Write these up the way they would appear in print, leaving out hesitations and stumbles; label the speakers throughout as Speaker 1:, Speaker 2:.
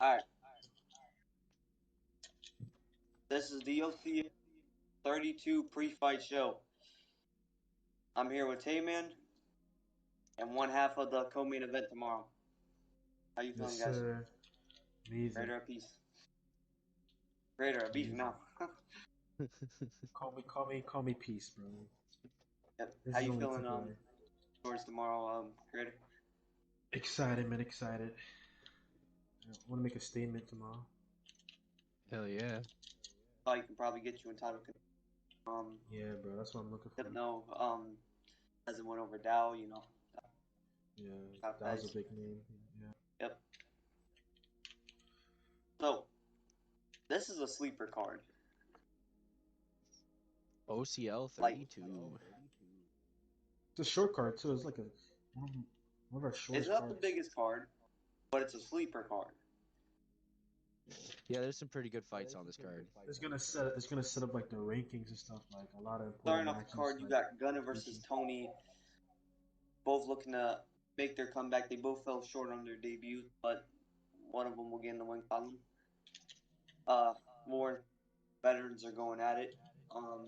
Speaker 1: Alright, this is the OCL 32 pre-fight show. I'm here with Tayman and one half of the co-main event tomorrow. How you
Speaker 2: Yes,
Speaker 1: feeling, guys?
Speaker 2: sir. Amazing.
Speaker 1: Greater peace. Greater beef
Speaker 2: Amazing.
Speaker 1: now.
Speaker 2: Call me peace, bro.
Speaker 1: Yep.
Speaker 2: This
Speaker 1: How
Speaker 2: is
Speaker 1: you
Speaker 2: only
Speaker 1: feeling
Speaker 2: temporary.
Speaker 1: towards tomorrow, Greater?
Speaker 2: Excited, man, excited. I want to make a statement tomorrow.
Speaker 3: Hell yeah.
Speaker 1: Thought you can probably get you in title.
Speaker 2: Yeah, bro, that's what I'm looking for.
Speaker 1: Didn't know, hasn't went over Dow, you know.
Speaker 2: Yeah,
Speaker 1: Top
Speaker 2: that was a
Speaker 1: edge.
Speaker 2: big name. Yeah.
Speaker 1: Yep. So, this is a sleeper card.
Speaker 3: OCL
Speaker 1: Like,
Speaker 3: 32.
Speaker 2: It's a short card, too. It's like one of, one of our
Speaker 1: it's
Speaker 2: shortest
Speaker 1: not the
Speaker 2: cards.
Speaker 1: biggest card, but it's a sleeper card.
Speaker 3: Yeah, there's some pretty good fights on this card.
Speaker 2: It's gonna set up like the rankings and stuff, like a lot of important
Speaker 1: Starting off the
Speaker 2: matches,
Speaker 1: card, you
Speaker 2: like
Speaker 1: got Gunner
Speaker 2: in the
Speaker 1: versus
Speaker 2: future.
Speaker 1: Tony, both looking to make their comeback. They both fell short on their debut, but one of them will get in the win column. Uh, more veterans are going at it. Um,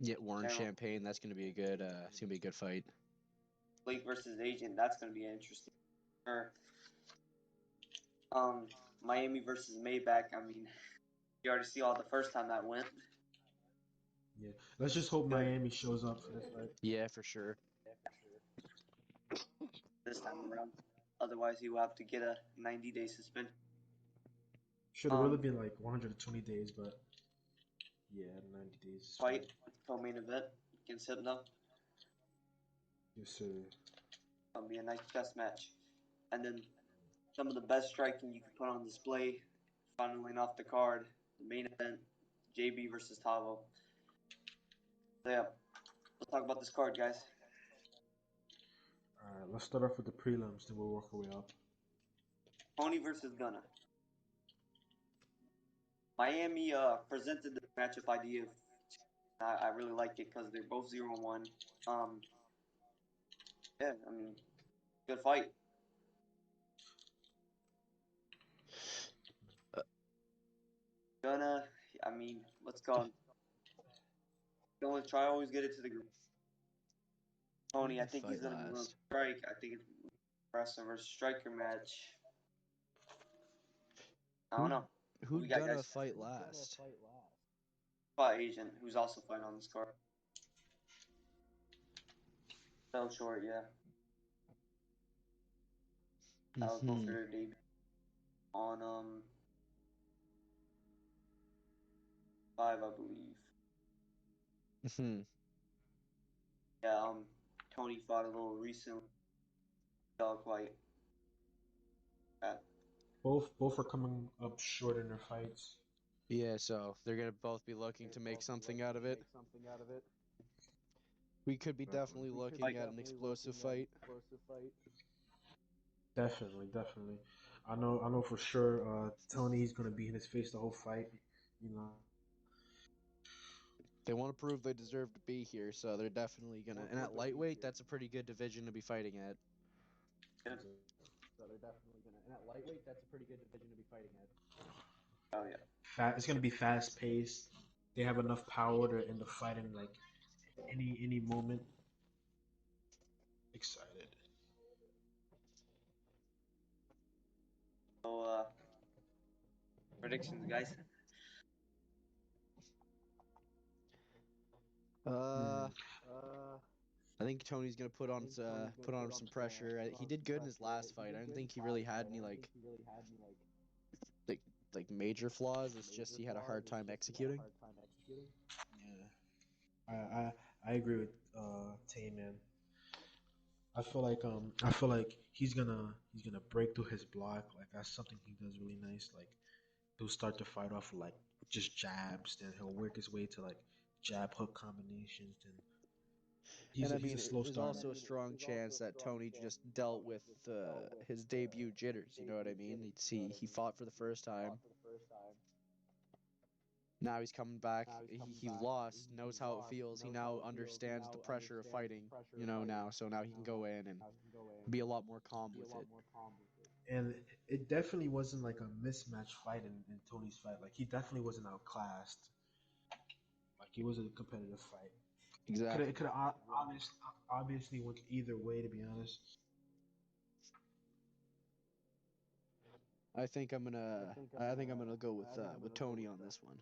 Speaker 3: Yet Warren
Speaker 1: and
Speaker 3: Champagne, that's gonna be a good it's gonna be a good fight.
Speaker 1: Blake versus Agent, that's going to be interesting. Or, Miami versus Maybach. I mean, you already see all the first time that went.
Speaker 2: Yeah. Let's just hope
Speaker 1: Good
Speaker 2: Miami shows up for this fight.
Speaker 3: Yeah, for sure.
Speaker 1: this time around. Otherwise, he will have to get a 90-day suspension.
Speaker 2: Should have really
Speaker 1: Um,
Speaker 2: been like 120 days, but yeah, 90 days is fine.
Speaker 1: fight co-main event against Hypno.
Speaker 2: Yes, sir.
Speaker 1: That'll be a nice chess match. And then some of the best striking you can put on display. Finally off the card, the main event, JB versus Tavo. So yeah, let's talk about this card, guys.
Speaker 2: All right, let's start off with the prelims, then we'll work our way up.
Speaker 1: Tony versus Gunna. Miami presented the matchup idea. I really like it because they're both 0-1. Um, yeah, I mean, good fight.
Speaker 3: Uh,
Speaker 1: Gunna, I mean, let's go. Going to try always get it to the group.
Speaker 3: who
Speaker 1: Tony,
Speaker 3: did
Speaker 1: I
Speaker 3: he
Speaker 1: think he's
Speaker 3: fight
Speaker 1: gonna be willing to
Speaker 3: last?
Speaker 1: strike. I think it's wrestler versus striker match. I don't
Speaker 3: Who
Speaker 1: know. Who we
Speaker 3: who'd
Speaker 1: got,
Speaker 3: gonna
Speaker 1: guys?
Speaker 3: fight last?
Speaker 1: Spot Agent, who's also fighting on this card. Fell short, yeah. That was both
Speaker 3: Hmm.
Speaker 1: their debut on 5, I believe.
Speaker 3: Hmm.
Speaker 1: Yeah, Tony fought a little recently. Dog fight. Yeah.
Speaker 2: Both are coming up short in their fights.
Speaker 3: Yeah, so they're gonna both be looking to make something out of it. We could be
Speaker 2: Definitely.
Speaker 3: definitely looking
Speaker 1: Fight.
Speaker 3: at an explosive fight.
Speaker 2: Definitely, definitely. I know for sure. Tony's gonna be in his face the whole fight. You know,
Speaker 3: They want to prove they deserve to be here, so they're definitely gonna. And at lightweight, that's a pretty good division to be fighting at.
Speaker 1: Yeah. Oh, yeah.
Speaker 2: it's gonna be fast paced. They have enough power to end the fight in like any moment. Excited.
Speaker 1: So, predictions, guys.
Speaker 3: Uh,
Speaker 2: Hmm.
Speaker 3: I think Tony's gonna put on some pressure. He did good in his last fight. I didn't think he really had any like like major flaws. It's just he had a hard time executing.
Speaker 2: Yeah. I agree with Tay, man. I feel like he's gonna break through his block. Like that's something he does really nice. Like he'll start the fight off with, like just jabs, then he'll work his way to like jab hook combinations. Then
Speaker 3: And I
Speaker 2: he's a
Speaker 3: mean,
Speaker 2: slow
Speaker 3: there's
Speaker 2: starter.
Speaker 3: also a strong chance that Tony just dealt with his debut jitters. You know what I mean? He fought for the first time. Now he's coming back. He lost, knows how it feels. He now understands the pressure of fighting. Now, so now he can go in and be a lot more calm with it.
Speaker 2: And it definitely wasn't like a mismatch fight in Tony's fight. Like he definitely wasn't outclassed. Like it was a competitive fight.
Speaker 3: Exactly.
Speaker 2: It could have obviously went either way, to be honest.
Speaker 3: I think I'm gonna go with Tony on this one.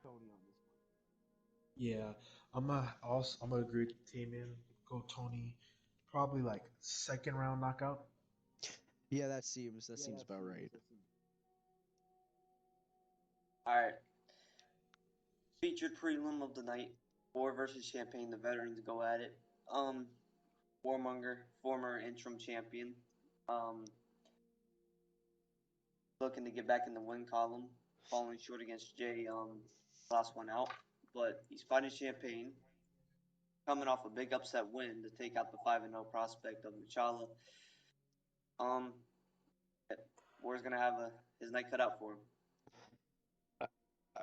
Speaker 2: Yeah, I'm gonna agree with Tamian. Go Tony, probably like second round knockout.
Speaker 3: Yeah, that seems about right.
Speaker 1: All right. Featured prelim of the night. War versus Champagne. The veterans go at it. Warmonger, former interim champion, um, looking to get back in the win column, falling short against Jay, last one out. But he's fighting Champagne, coming off a big upset win to take out the 5-0 prospect of Machala. Um, War's gonna have his night cut out for him.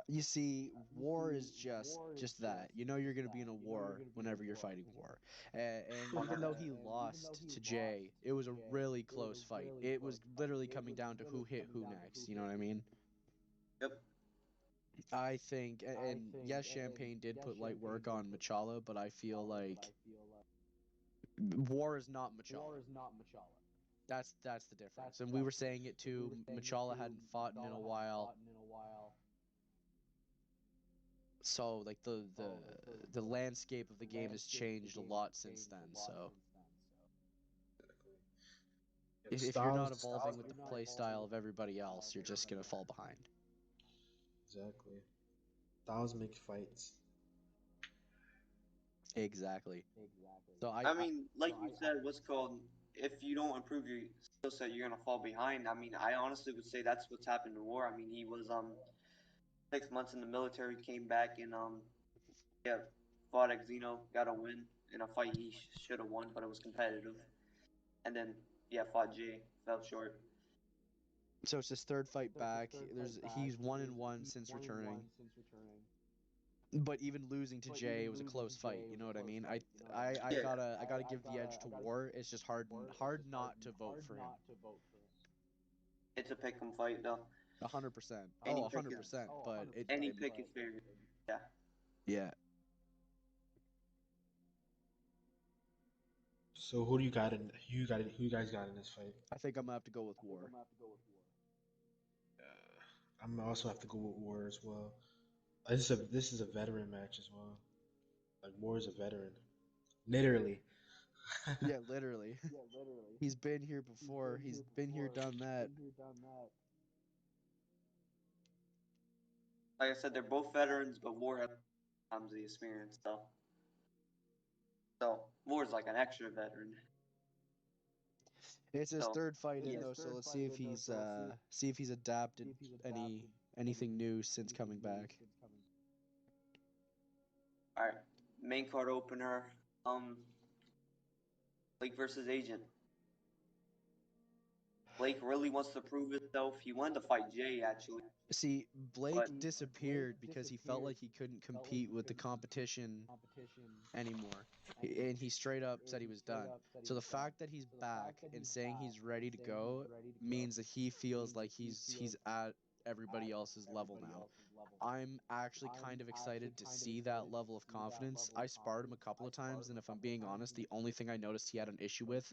Speaker 3: You see, war is just that. You know you're going to be in a war whenever you're fighting war. And even though he lost to Jay, it was a really close fight. It was literally coming down to who hit who next. You know what I mean?
Speaker 1: Yep.
Speaker 3: I think, and yes, Champagne did put light work on Machala, but I feel like war is not Machala. That's the difference. And we were saying it too. Machala hadn't fought in a while. So like the landscape of the game has changed a lot since then. So
Speaker 2: Yeah,
Speaker 3: if you're not evolving with the play style of everybody else, you're just gonna fall behind.
Speaker 2: exactly. Styles make fights.
Speaker 3: Exactly. So
Speaker 1: I mean, like you said, what's called, if you don't improve your skill set, you're gonna fall behind. I mean, I honestly would say that's what's happened in war. I mean, he was 6 months in the military, came back and yeah, fought Xeno, got a win in a fight he should have won, but it was competitive. And then yeah, fought Jay, fell short.
Speaker 3: so it's his third fight back. He's 1-1 since returning. But even losing to Jay, it was a close fight. You know what I mean? I
Speaker 1: Yeah,
Speaker 3: gotta give the edge to War. It's just hard not to vote for him.
Speaker 1: it's a pick 'em fight though.
Speaker 3: 100%.
Speaker 1: Any
Speaker 3: Oh,
Speaker 1: pick is
Speaker 3: 100%. But
Speaker 1: any pick is fair. Yeah.
Speaker 3: yeah.
Speaker 2: So who do you got in? Who you guys got in this fight?
Speaker 3: I think I'm gonna have to go with War.
Speaker 2: I'm gonna also have to go with War as well. This is a veteran match as well. Like War is a veteran, literally.
Speaker 3: Yeah, literally. He's been here before. He's been here, done that.
Speaker 1: Like I said, they're both veterans, but War has times the experience though. So War's like an extra veteran.
Speaker 3: It's his
Speaker 1: So
Speaker 3: third fight in
Speaker 1: yeah.
Speaker 3: though, so let's see if he's adapted anything new since coming back.
Speaker 1: All right, main card opener. Blake versus Agent. Blake really wants to prove himself. He wanted to fight Jay actually,
Speaker 3: See, Blake
Speaker 1: but
Speaker 3: disappeared because he felt like he couldn't compete with the competition anymore. And he straight up said he was done. So the fact that he's back and saying he's ready to go means that he feels like he's at everybody else's level now. I'm actually kind of excited to see that level of confidence. I sparred him a couple of times, and if I'm being honest, the only thing I noticed he had an issue with,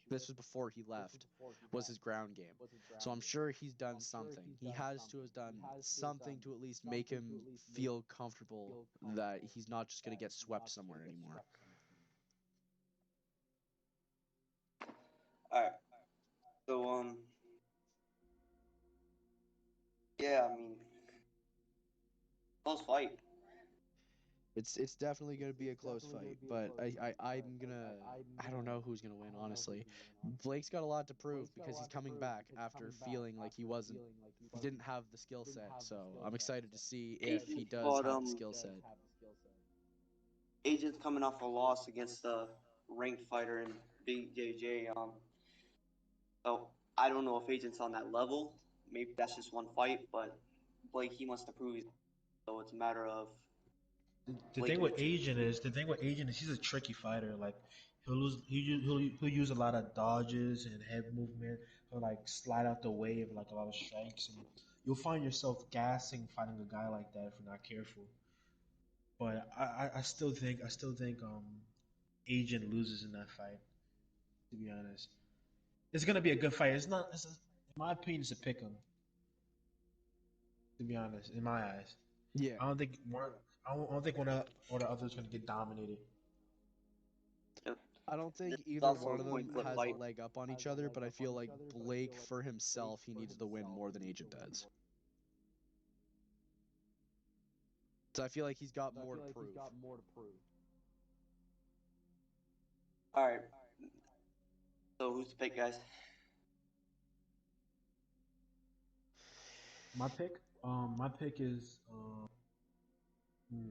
Speaker 3: this was before he left, was his ground game. So I'm sure he's done something. He has to have done something to at least make him feel comfortable that he's not just going to get swept somewhere anymore.
Speaker 1: all right. So yeah, I mean, close fight.
Speaker 3: It's definitely going to be a close fight, but I don't know who's going to win, honestly. Blake's got a lot to prove because he's coming back after feeling like he didn't have the skill set. So I'm excited to see if he
Speaker 1: Agent
Speaker 3: does
Speaker 1: fought
Speaker 3: have the skill set.
Speaker 1: Agent's coming off a loss against a ranked fighter in BJJ. So I don't know if Agent's on that level. Maybe that's just one fight, but Blake he wants to prove he's, so it's a matter of
Speaker 2: The
Speaker 1: Blake
Speaker 2: thing with
Speaker 1: needs.
Speaker 2: Agent is he's a tricky fighter. Like he'll use a lot of dodges and head movement. he'll like slide out the way of like a lot of strikes, and you'll find yourself gassing fighting a guy like that if you're not careful. But I still think Agent loses in that fight. To be honest, it's gonna be a good fight. It's not. In my opinion, it's a pick 'em. To be honest, in my eyes,
Speaker 3: Yeah.
Speaker 2: I don't think one. I don't think one or the other's gonna get dominated.
Speaker 3: I don't
Speaker 1: This
Speaker 3: think
Speaker 1: is
Speaker 3: either
Speaker 1: also
Speaker 3: one
Speaker 1: a
Speaker 3: of
Speaker 1: coin
Speaker 3: them
Speaker 1: flip
Speaker 3: has a
Speaker 1: fight.
Speaker 3: leg up on each other, but I feel like Blake for himself, he needs the win more than Agent does. So I feel like he's got more to prove.
Speaker 1: All right. So who's the pick, guys?
Speaker 2: My pick is hmm,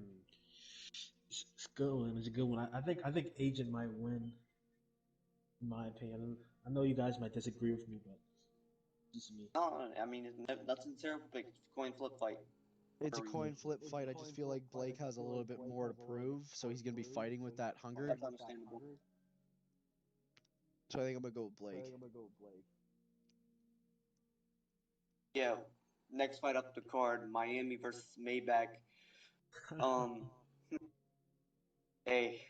Speaker 2: it's a good one. It's a good one. I think Agent might win. In my opinion, I know you guys might disagree with me, but just me.
Speaker 1: No, I mean nothing's terrible pick. It's a coin flip fight.
Speaker 3: It's a
Speaker 1: Or
Speaker 3: coin flip fight. I just feel like Blake has a little bit more to prove, so he's going to be fighting with that hunger.
Speaker 1: that's understandable.
Speaker 3: So I think I'm going to go with Blake.
Speaker 1: Yeah. Next fight up the card: Miami versus Maybach. Um. Hey,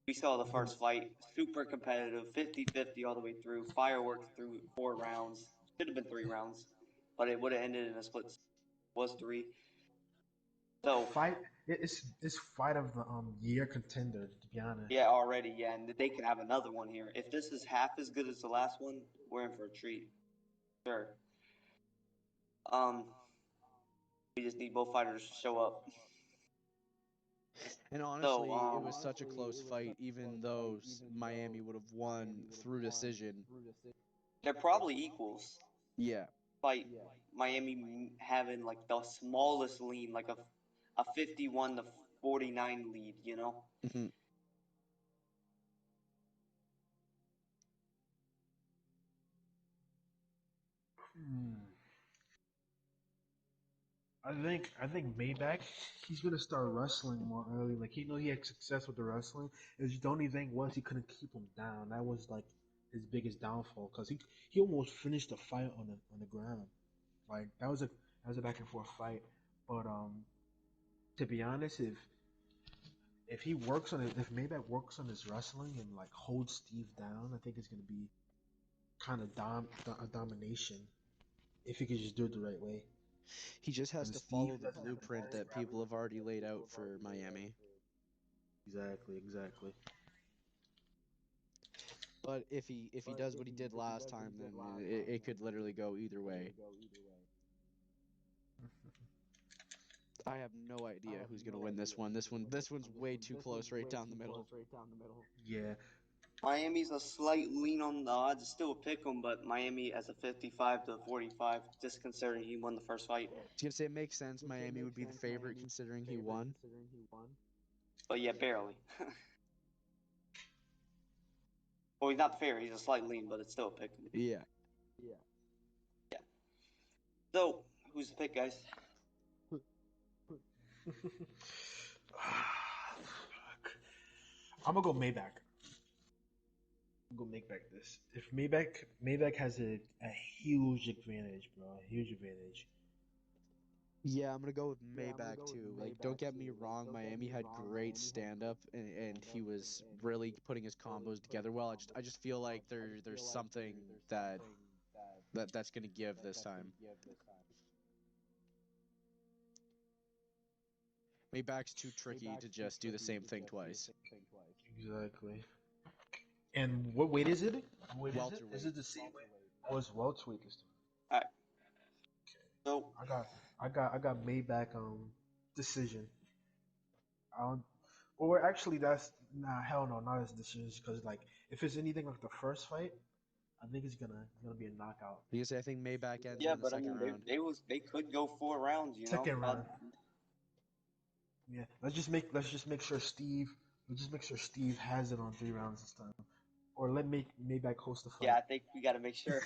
Speaker 1: we saw the first fight. Super competitive, 50-50 all the way through. Fireworks through 4 rounds. Should have been 3 rounds, but it would have ended in a split. Was three. So
Speaker 2: Fight. It's fight of the year contender. To be honest.
Speaker 1: yeah, already yeah, and they can have another one here. If this is half as good as the last one, we're in for a treat. Sure. Um, we just need both fighters to show up.
Speaker 3: And
Speaker 1: So
Speaker 3: honestly, it was such a close fight, even though Miami would have won through decision.
Speaker 1: they're probably equals.
Speaker 3: Yeah.
Speaker 1: Fight Miami having like the smallest lead, like a 51-49 lead. You know.
Speaker 3: Mhm.
Speaker 2: Hmm. I think Maybach, he's gonna start wrestling more early. Like he had success with the wrestling. It's the only thing was he couldn't keep him down. That was like his biggest downfall because he almost finished the fight on the ground. Like that was a back and forth fight. But to be honest, if he works on it, if Maybach works on his wrestling and like holds Steve down, I think it's gonna be kind of a domination if he could just do it the right way.
Speaker 3: He just has
Speaker 2: And
Speaker 3: to
Speaker 2: Steve
Speaker 3: follow the
Speaker 2: doesn't have
Speaker 3: blueprint
Speaker 2: advanced
Speaker 3: that people have already laid out for Miami.
Speaker 2: exactly.
Speaker 3: But if he does what he did last time, then it could literally go either way. I have no idea who's gonna win this one. This one's way too close, right down the middle.
Speaker 2: Yeah,
Speaker 1: Miami's a slight lean on the odds. It's still a pick 'em, but Miami as a 55-45, just considering he won the first fight.
Speaker 3: I was gonna say it makes sense. Miami would be the favorite considering he won.
Speaker 1: But yeah, barely. Well, he's not the favorite. He's a slight lean, but it's still a pick 'em.
Speaker 3: Yeah.
Speaker 1: Yeah. So, who's the pick, guys?
Speaker 2: I'm gonna go Maybach. I'm gonna go Maybach this. If Maybach has a huge advantage, bro, a huge advantage.
Speaker 3: Yeah, I'm gonna go with Maybach too. Like, don't get me wrong, Miami had great stand up and he was really putting his combos together well. I just feel like there's something that's gonna give this time. Maybach's too tricky to just do the same thing twice.
Speaker 2: Exactly. And what weight is it? What weight is it? Is
Speaker 3: Welterweight.
Speaker 2: it the same weight? Oh, it's welterweight this time.
Speaker 1: All right. So,
Speaker 2: I got Maybach decision. Um, or actually, that's nah, hell no, not as decision because like if it's anything like the first fight, I think it's gonna be a knockout.
Speaker 3: Because I think Maybach ends him
Speaker 1: yeah,
Speaker 3: in the
Speaker 1: but I
Speaker 3: second
Speaker 1: mean,
Speaker 3: round.
Speaker 1: they could go 4 rounds, you know?
Speaker 2: Second round. Yeah, let's just make sure Steve has it on 3 rounds this time, or let Maybach host the
Speaker 1: Yeah,
Speaker 2: fight.
Speaker 1: I think we got to make sure.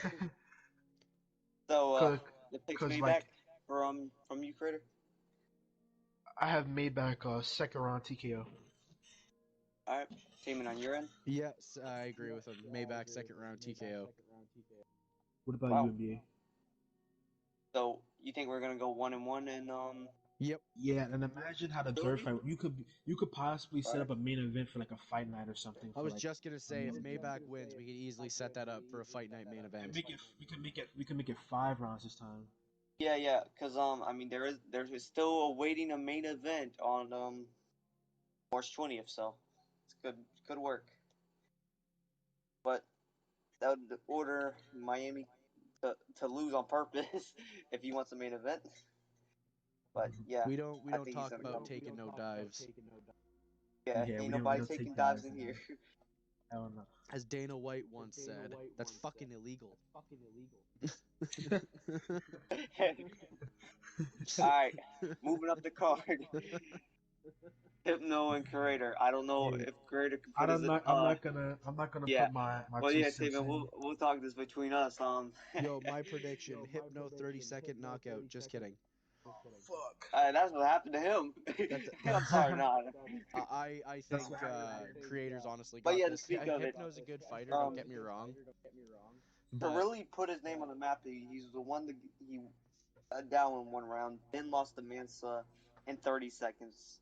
Speaker 1: So,
Speaker 2: cause,
Speaker 1: the pick's
Speaker 2: cause
Speaker 1: Maybach
Speaker 2: like
Speaker 1: from you, Critter?
Speaker 2: I have Maybach second round TKO.
Speaker 1: All right. Teaming on your end?
Speaker 3: Yes, I agree with him. Maybach second round TKO.
Speaker 2: What about
Speaker 1: Wow.
Speaker 2: you, NBA?
Speaker 1: So you think we're gonna go 1-1 and
Speaker 3: Yep.
Speaker 2: Yeah, and imagine how the third fight you could possibly set
Speaker 1: Alright.
Speaker 2: up a main event for like a fight night or something
Speaker 3: I
Speaker 2: for
Speaker 3: was
Speaker 2: like
Speaker 3: just gonna say if Maybach wins, we could easily set that up for a fight night main
Speaker 2: and
Speaker 3: event.
Speaker 2: we can make it 5 rounds this time.
Speaker 1: Yeah, cause I mean there's still awaiting a main event on March 20th, so it's could work. But that would order Miami to lose on purpose if he wants a main event. But yeah,
Speaker 3: We don't
Speaker 1: I think he's
Speaker 3: talk
Speaker 1: gonna
Speaker 3: about
Speaker 1: come.
Speaker 3: taking no dives.
Speaker 1: Yeah,
Speaker 2: Yeah,
Speaker 1: ain't
Speaker 2: we
Speaker 1: nobody
Speaker 2: don't
Speaker 1: taking
Speaker 2: take
Speaker 1: dives
Speaker 2: dives
Speaker 1: in
Speaker 2: in
Speaker 1: here.
Speaker 2: here. I don't know.
Speaker 3: As Dana White once said, that's fucking illegal.
Speaker 1: All right, moving up the card. Hypno and Creator. I don't know
Speaker 2: Yeah,
Speaker 1: if Creator can put his
Speaker 2: I'm not gonna
Speaker 1: yeah.
Speaker 2: put my
Speaker 1: Well,
Speaker 2: two
Speaker 1: yeah,
Speaker 2: cents
Speaker 1: Taven,
Speaker 2: in.
Speaker 1: we'll talk this between us.
Speaker 3: Yo, my prediction: Hypno 30-second knockout. Just kidding.
Speaker 2: Fuck.
Speaker 1: That's what happened to him.
Speaker 3: That's
Speaker 1: I'm sorry, nah.
Speaker 3: I
Speaker 2: That's
Speaker 3: think
Speaker 2: what
Speaker 3: Creators honestly
Speaker 1: But
Speaker 3: got
Speaker 1: yeah, to
Speaker 3: this.
Speaker 1: speak of it,
Speaker 3: Hypno's a good fighter. Don't
Speaker 1: um,
Speaker 3: get me wrong,
Speaker 1: to
Speaker 3: but
Speaker 1: really put his name on the map, he's the one that he down in one round, then lost to Mansa in 30 seconds,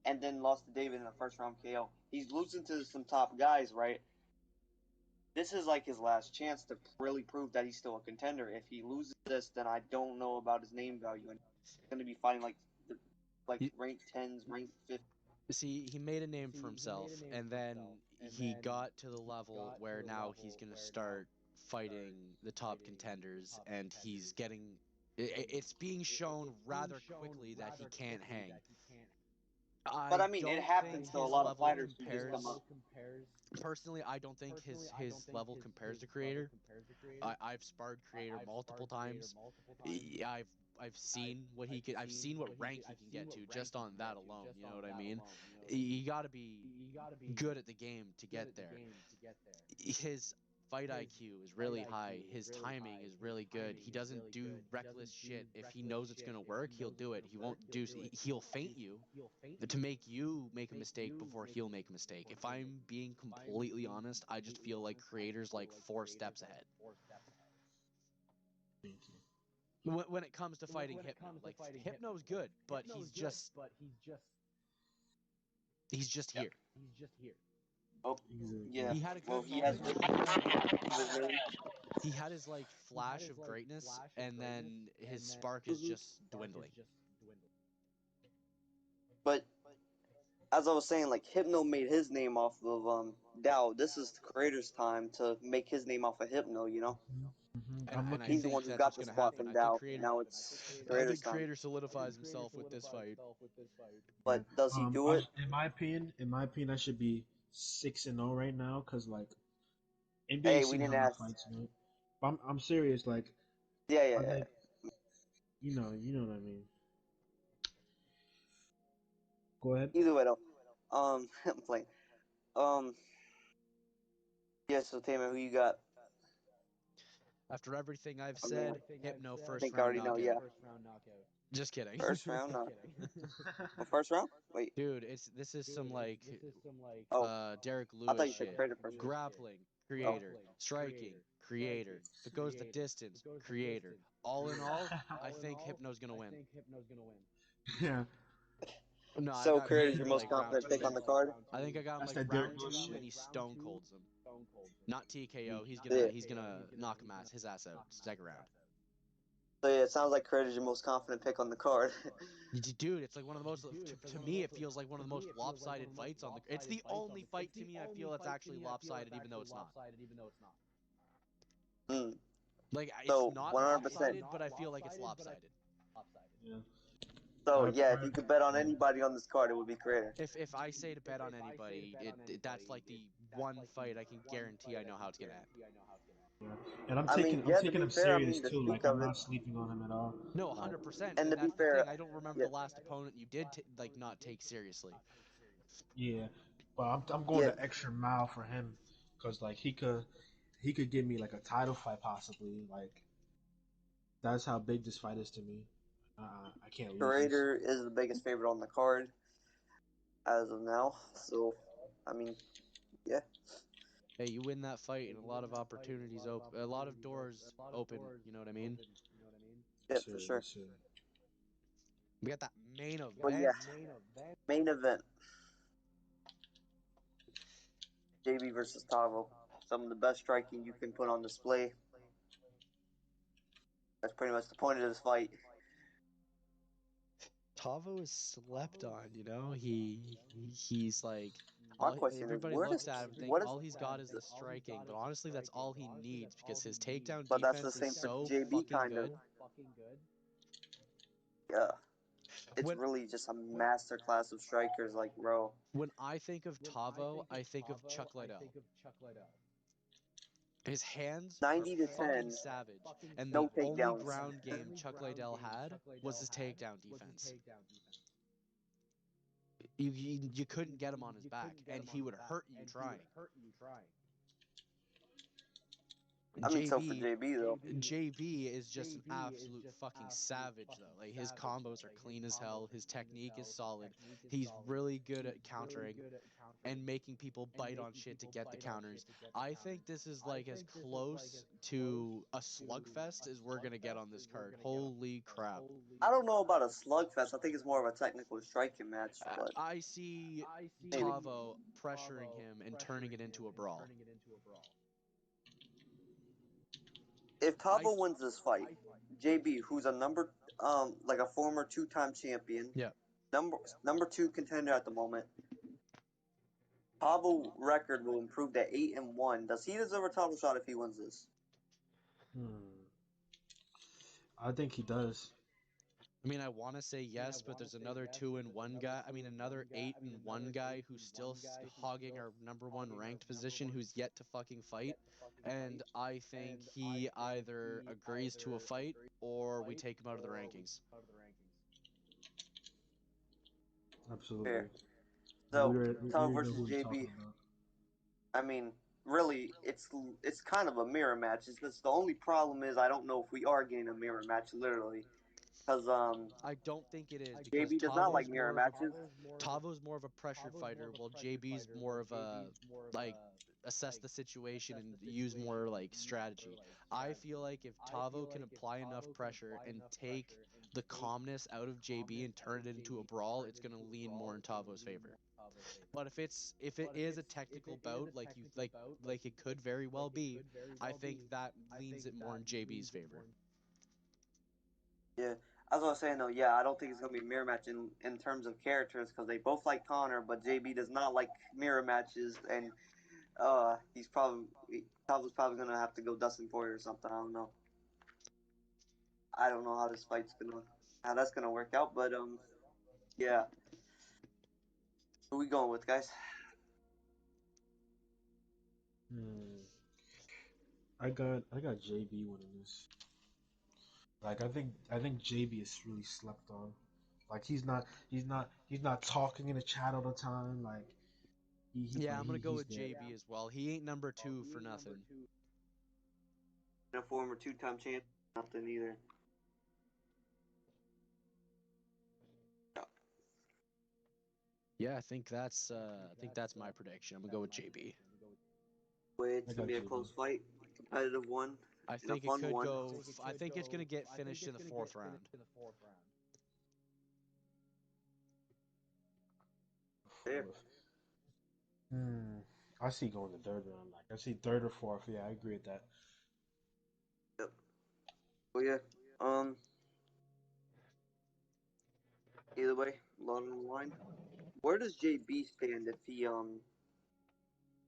Speaker 1: and then lost to David in the first round KO. He's losing to some top guys, right? This is like his last chance to really prove that he's still a contender. If he loses this, then I don't know about his name value, and he's going to be fighting like
Speaker 3: he,
Speaker 1: rank 10s, rank 50s.
Speaker 3: see, he made a name for himself, and then he got to the level where now he's gonna start fighting the top contenders, and he's getting. It's being shown rather quickly that he can't hang.
Speaker 1: But
Speaker 3: I
Speaker 1: I mean, it
Speaker 3: don't
Speaker 1: happens
Speaker 3: think
Speaker 1: to a
Speaker 3: his
Speaker 1: lot of
Speaker 3: level
Speaker 1: fighters who just come
Speaker 3: compares.
Speaker 1: up.
Speaker 3: Personally, I don't think his level compares to Creator. I've sparred Creator multiple times. I've seen what he can. I've seen what rank he can get to just on that alone. You know what I mean? You got to be good at the game to get there. His fight IQ is really high. His timing is really good. He doesn't do reckless shit. If he knows it's gonna work, he'll do it. He won't do. He'll feint you to make you make a mistake before he'll make a mistake. If I'm being completely honest, I just feel like Creator's like 4 steps ahead
Speaker 2: Thank you.
Speaker 3: when it comes to fighting Hypno. Like Hypno's good, but he's just
Speaker 1: Yep.
Speaker 3: here.
Speaker 1: Oh, yeah.
Speaker 2: Exactly.
Speaker 3: He had a
Speaker 1: Well,
Speaker 3: good
Speaker 1: he has
Speaker 3: moment.
Speaker 1: his name.
Speaker 3: He had his like flash of greatness, and then his spark is just dwindling.
Speaker 1: But as I was saying, like Hypno made his name off of Dow. This is the creator's time to make his name off of Hypno. You know,
Speaker 2: I'm
Speaker 3: And I
Speaker 2: looking.
Speaker 1: he's the
Speaker 3: think
Speaker 1: one who
Speaker 3: that's
Speaker 1: got
Speaker 3: what's
Speaker 1: the
Speaker 3: gonna
Speaker 1: spot
Speaker 3: happen.
Speaker 1: from
Speaker 3: I think
Speaker 1: Dow.
Speaker 3: Creator,
Speaker 1: Now it's
Speaker 3: I
Speaker 1: creator's
Speaker 3: think
Speaker 1: time.
Speaker 3: Creator solidifies himself with this fight.
Speaker 1: But does he do it?
Speaker 2: In my opinion, I should be 6-0 right now because like
Speaker 1: Hey,
Speaker 2: NBA
Speaker 1: we
Speaker 2: seen how
Speaker 1: didn't
Speaker 2: my
Speaker 1: ask.
Speaker 2: fights went. But I'm serious. Like
Speaker 1: Yeah.
Speaker 2: I like you know what I mean. Go ahead.
Speaker 1: Either way though, I'm playing. Um, yeah. So Taman, who you got?
Speaker 3: After everything I've
Speaker 1: I mean,
Speaker 3: said, Hypno
Speaker 1: I
Speaker 3: first
Speaker 1: think I
Speaker 3: round
Speaker 1: already know.
Speaker 3: knockout.
Speaker 1: Yeah,
Speaker 3: Just kidding.
Speaker 1: first round. Well, first round. Wait.
Speaker 3: Dude, this is some like
Speaker 1: Oh,
Speaker 3: Derek
Speaker 1: I thought
Speaker 3: Lewis
Speaker 1: you said
Speaker 3: shit.
Speaker 1: creator first round.
Speaker 3: Grappling,
Speaker 1: Oh,
Speaker 3: Creator. Striking, Creator. If it goes the distance, Creator. All in all, I think Hypno's gonna win.
Speaker 2: Yeah,
Speaker 3: No, I
Speaker 1: so
Speaker 3: got
Speaker 1: creator's your
Speaker 3: Creator
Speaker 1: most
Speaker 3: like round
Speaker 1: confident pick
Speaker 3: two.
Speaker 1: on the card.
Speaker 3: I think I got him
Speaker 2: that's
Speaker 3: like
Speaker 2: that Derek
Speaker 3: round
Speaker 2: Lewis
Speaker 3: two, and
Speaker 2: shit.
Speaker 3: he stone colds him. Not TKO.
Speaker 1: Yeah.
Speaker 3: He's gonna knock him his ass out second round.
Speaker 1: So yeah, it sounds like creator's your most confident pick on the card.
Speaker 3: Dude, it's like one of the most. To me, it feels like one of the most lopsided fights on the. It's the only fight to me I feel that's actually lopsided, even though it's not.
Speaker 1: Hmm.
Speaker 3: Like it's
Speaker 1: So
Speaker 3: not
Speaker 1: 100%.
Speaker 3: lopsided, but I feel like it's lopsided.
Speaker 2: Yeah.
Speaker 1: So
Speaker 2: I,
Speaker 1: yeah,
Speaker 2: I,
Speaker 1: if you could bet on anybody on this card, it would be creator.
Speaker 3: If I say to bet on anybody, that's like the one fight I can guarantee I know how it's gonna end.
Speaker 2: yeah. And
Speaker 1: I mean,
Speaker 2: I'm
Speaker 1: yeah, to
Speaker 2: taking
Speaker 1: be
Speaker 2: him
Speaker 1: fair, I
Speaker 2: serious
Speaker 1: mean, to
Speaker 2: too.
Speaker 1: speak
Speaker 2: Like I'm
Speaker 1: of it,
Speaker 2: not sleeping on him at all.
Speaker 3: No,
Speaker 2: Like
Speaker 3: 100%,
Speaker 1: and
Speaker 3: and
Speaker 1: to be
Speaker 3: that's the
Speaker 1: fair,
Speaker 3: thing. I don't remember
Speaker 1: yeah,
Speaker 3: the last opponent you did like not take seriously.
Speaker 2: yeah, but I'm going
Speaker 1: yeah,
Speaker 2: the extra mile for him because like he could give me like a title fight possibly. Like that's how big this fight is to me. I can't lose this.
Speaker 1: creator is the biggest favorite on the card as of now. So, I mean, yeah.
Speaker 3: Hey, you win that fight, and a lot of opportunities open, a lot of doors open. You know what I mean?
Speaker 1: Yeah,
Speaker 2: Yes,
Speaker 1: for
Speaker 2: sir.
Speaker 1: sure.
Speaker 2: Yes, sir.
Speaker 3: We got that main
Speaker 1: But yeah,
Speaker 3: event.
Speaker 1: main event: JB versus Tavo. Some of the best striking you can put on display. That's pretty much the point of this fight.
Speaker 3: Tavo is slept on. You know, he's like
Speaker 1: My
Speaker 3: all.
Speaker 1: question is,
Speaker 3: Everybody
Speaker 1: where does
Speaker 3: looks at him, think
Speaker 1: what is?
Speaker 3: all he's got is the striking, but honestly, that's all he needs because his takedown
Speaker 1: But that's the
Speaker 3: defense is
Speaker 1: same for
Speaker 3: so
Speaker 1: JB,
Speaker 3: fucking
Speaker 1: kind of.
Speaker 3: good.
Speaker 1: Yeah, it's
Speaker 3: When
Speaker 1: really just a master class of strikers. Like, bro,
Speaker 3: when I think of Tavo, I think of Chuck Liddell. His hands are
Speaker 1: 90 to 10,
Speaker 3: fucking savage, and
Speaker 1: no
Speaker 3: the only
Speaker 1: takedowns.
Speaker 3: ground game Chuck Liddell had was his takedown defense. You couldn't get him on his back, and he would hurt you trying.
Speaker 1: I mean, so for
Speaker 3: JB
Speaker 1: JB though,
Speaker 3: JB is just an absolute fucking savage though. Like his combos are clean as hell. His technique is solid. He's really good at countering and making people bite on shit to get the counters. I think this is like as close to a slugfest as we're gonna get on this card. Holy crap.
Speaker 1: I don't know about a slugfest. I think it's more of a technical striking match, but
Speaker 3: I see
Speaker 1: maybe.
Speaker 3: Tavo pressuring him and turning it into a brawl.
Speaker 1: If
Speaker 3: I
Speaker 1: Tavo wins this fight, JB, who's a like a former two-time champion,
Speaker 3: yeah.
Speaker 1: number two contender at the moment, Tavo record will improve to 8-1. Does he deserve a title shot if he wins this?
Speaker 2: Hmm. I think he does.
Speaker 3: I mean, I want to say yes, but there's another 2-1 guy. I mean, another 8-1 guy who's still hogging our #1 ranked position, who's yet to fucking fight. And I think he either agrees to a fight or we take him out of the rankings.
Speaker 2: Absolutely.
Speaker 1: Fair.
Speaker 2: And
Speaker 1: So
Speaker 2: we
Speaker 1: Tavo
Speaker 2: already know
Speaker 1: versus
Speaker 2: who we're talking
Speaker 1: JB.
Speaker 2: about.
Speaker 1: I mean, really, it's kind of a mirror match. It's just the only problem is I don't know if we are getting a mirror match, literally, because
Speaker 3: I don't think it is because
Speaker 1: JB does not like mirror matches.
Speaker 3: Tavo's more of a pressure fighter, while JB's more of a like assess the situation and use more like strategy. I feel like if Tavo can apply enough pressure and take the calmness out of JB and turn it into a brawl, it's gonna lean more in Tavo's favor. But if it is a technical bout, like it could very well be, I think that leans it more in JB's favor.
Speaker 1: Yeah, as I was saying though, yeah, I don't think it's gonna be a mirror match in terms of characters because they both like Connor, but JB does not like mirror matches, and he's probably Tavo's probably gonna have to go Dustin Poirier or something. I don't know how that's gonna work out, but yeah, who we going with, guys?
Speaker 2: Hmm. I got JB winning this. Like I think JB is really slept on. Like he's not talking in the chat all the time. Like
Speaker 3: Yeah, I'm gonna go
Speaker 2: he's
Speaker 3: with
Speaker 2: there.
Speaker 3: JB as well. He ain't #2 for nothing.
Speaker 1: And a former two-time champion, nothing either. Yeah.
Speaker 3: Yeah, I think that's my prediction. I'm gonna go with JB.
Speaker 1: It's
Speaker 2: I
Speaker 1: gonna
Speaker 2: got
Speaker 1: be a
Speaker 2: JB.
Speaker 1: close fight, competitive one,
Speaker 3: I
Speaker 1: and a
Speaker 3: think it
Speaker 1: fun
Speaker 3: could
Speaker 1: one.
Speaker 3: go. I think it's gonna get finished in the 4th round.
Speaker 1: There.
Speaker 2: Hmm. I see going the third round. Like I see third or fourth. Yeah, I agree with that.
Speaker 1: Yep. Oh yeah. Um. Either way, a lot on the line. Where does JB stand if he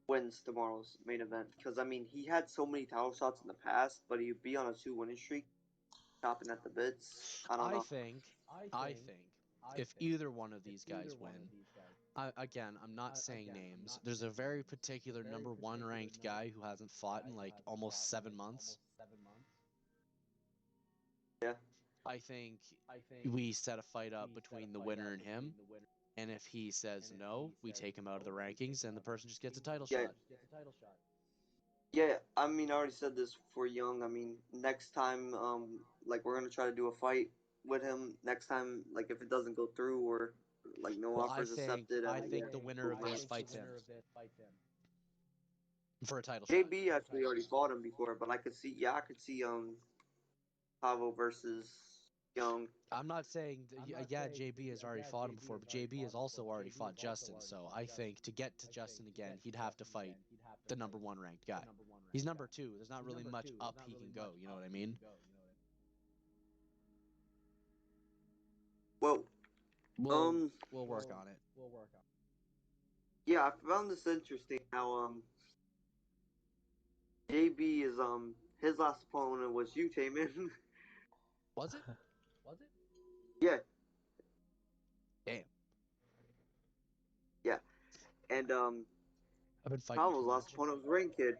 Speaker 1: wins tomorrow's main event? Because I mean, he had so many title shots in the past, but he'd be on a 2 winning streak, chopping at the bits. I don't
Speaker 3: I
Speaker 1: know.
Speaker 3: think, I think, if either one of these guys win, again, I'm not saying names. There's a very particular #1 ranked guy who hasn't fought in like almost 7 months.
Speaker 1: Yeah.
Speaker 3: I think we set a fight up between the winner and him. And if he says no, we take him out of the rankings and the person just gets a title
Speaker 1: Yeah.
Speaker 3: shot.
Speaker 1: Yeah. I mean, I already said this for Young. I mean, next time, like we're gonna try to do a fight with him. Next time, like if it doesn't go through or like no
Speaker 3: Well,
Speaker 1: offers accepted,
Speaker 3: I
Speaker 1: yeah,
Speaker 3: think the winner
Speaker 1: we'll
Speaker 3: of
Speaker 1: bring
Speaker 3: this
Speaker 1: it.
Speaker 3: fights him. for a title shot.
Speaker 1: JB actually already fought him before, but I could see Tavo versus Young.
Speaker 3: I'm not saying, yeah, JB has already fought him before, but JB has also already fought Justin. So I think to get to Justin again, he'd have to fight the #1 ranked guy. He's #2. There's not really much up he can go. You know what I mean?
Speaker 1: Well,
Speaker 3: We'll work on it.
Speaker 1: yeah, I found this interesting. How JB is his last opponent was you, Taman.
Speaker 3: Was it?
Speaker 1: Yeah,
Speaker 3: Damn.
Speaker 1: yeah, and
Speaker 3: I've been fighting
Speaker 1: Tavo's
Speaker 3: too
Speaker 1: last
Speaker 3: much.
Speaker 1: opponent was Rain Kid,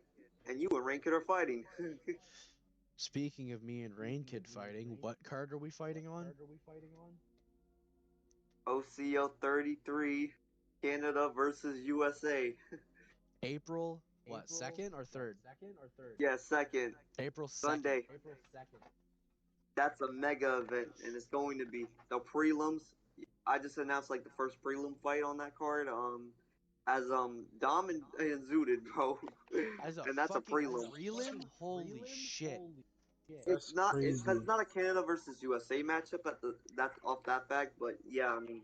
Speaker 1: and you and Rain Kid are fighting.
Speaker 3: Speaking of me and Rain Kid fighting, what card are we fighting on?
Speaker 1: OCL 33, Canada versus USA.
Speaker 3: April, what, 2nd or 3rd?
Speaker 1: Yeah, second
Speaker 3: April 2nd.
Speaker 1: Sunday. That's a mega event, and it's going to be the prelims. I just announced like the first prelim fight on that card. As Dom and Zooted, bro,
Speaker 3: As a
Speaker 1: and that's a
Speaker 3: fucking
Speaker 1: prelim.
Speaker 3: prelim? Holy shit.
Speaker 1: It's
Speaker 2: That's
Speaker 1: not
Speaker 2: crazy.
Speaker 1: because it's not a Canada versus USA matchup at that's off that fact, but yeah, I mean,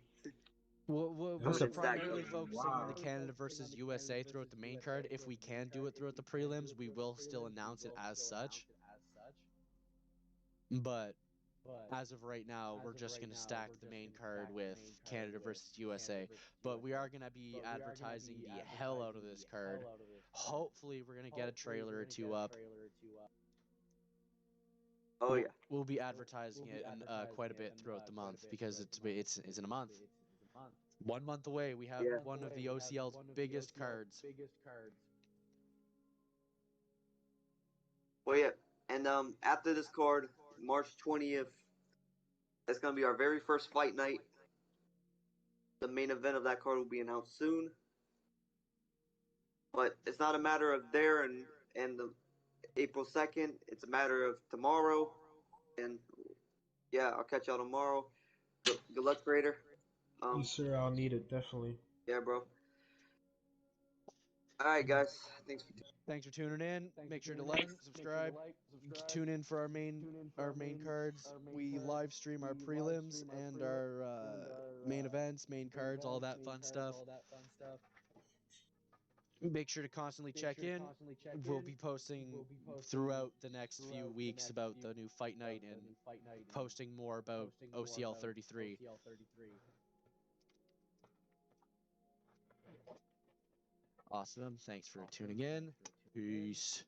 Speaker 3: We're
Speaker 2: That's a
Speaker 3: primarily
Speaker 1: good.
Speaker 3: focusing on the
Speaker 2: wow.
Speaker 3: Canada versus USA throughout the main card. If we can do it throughout the prelims, we will still announce it as such. But as of right now, we're just going to stack the main card with Canada versus USA. But we are going to be advertising the hell out of this card. Hopefully, we're going to get a trailer or two up.
Speaker 1: Oh yeah,
Speaker 3: We'll be advertising it quite a bit throughout the month because it's in a month. 1 month away, we have
Speaker 1: Yeah.
Speaker 3: one of the OCL's biggest cards.
Speaker 1: well yeah, and after this card, March 20th, it's gonna be our very first fight night. The main event of that card will be announced soon. But it's not a matter of there and the April 2nd. It's a matter of tomorrow. And yeah, I'll catch y'all tomorrow. Good luck, Creator.
Speaker 2: Yes, sir. I'll need it definitely.
Speaker 1: Yeah, bro. All right, guys.
Speaker 3: Thanks for tuning in. Make sure to like, subscribe, tune in for our main cards. We live stream our prelims and our main events, main cards, all that fun stuff. Make sure to constantly check in. We'll be posting throughout the next few weeks about the new fight night and posting more about OCL 33. Awesome. Thanks for tuning in. Peace.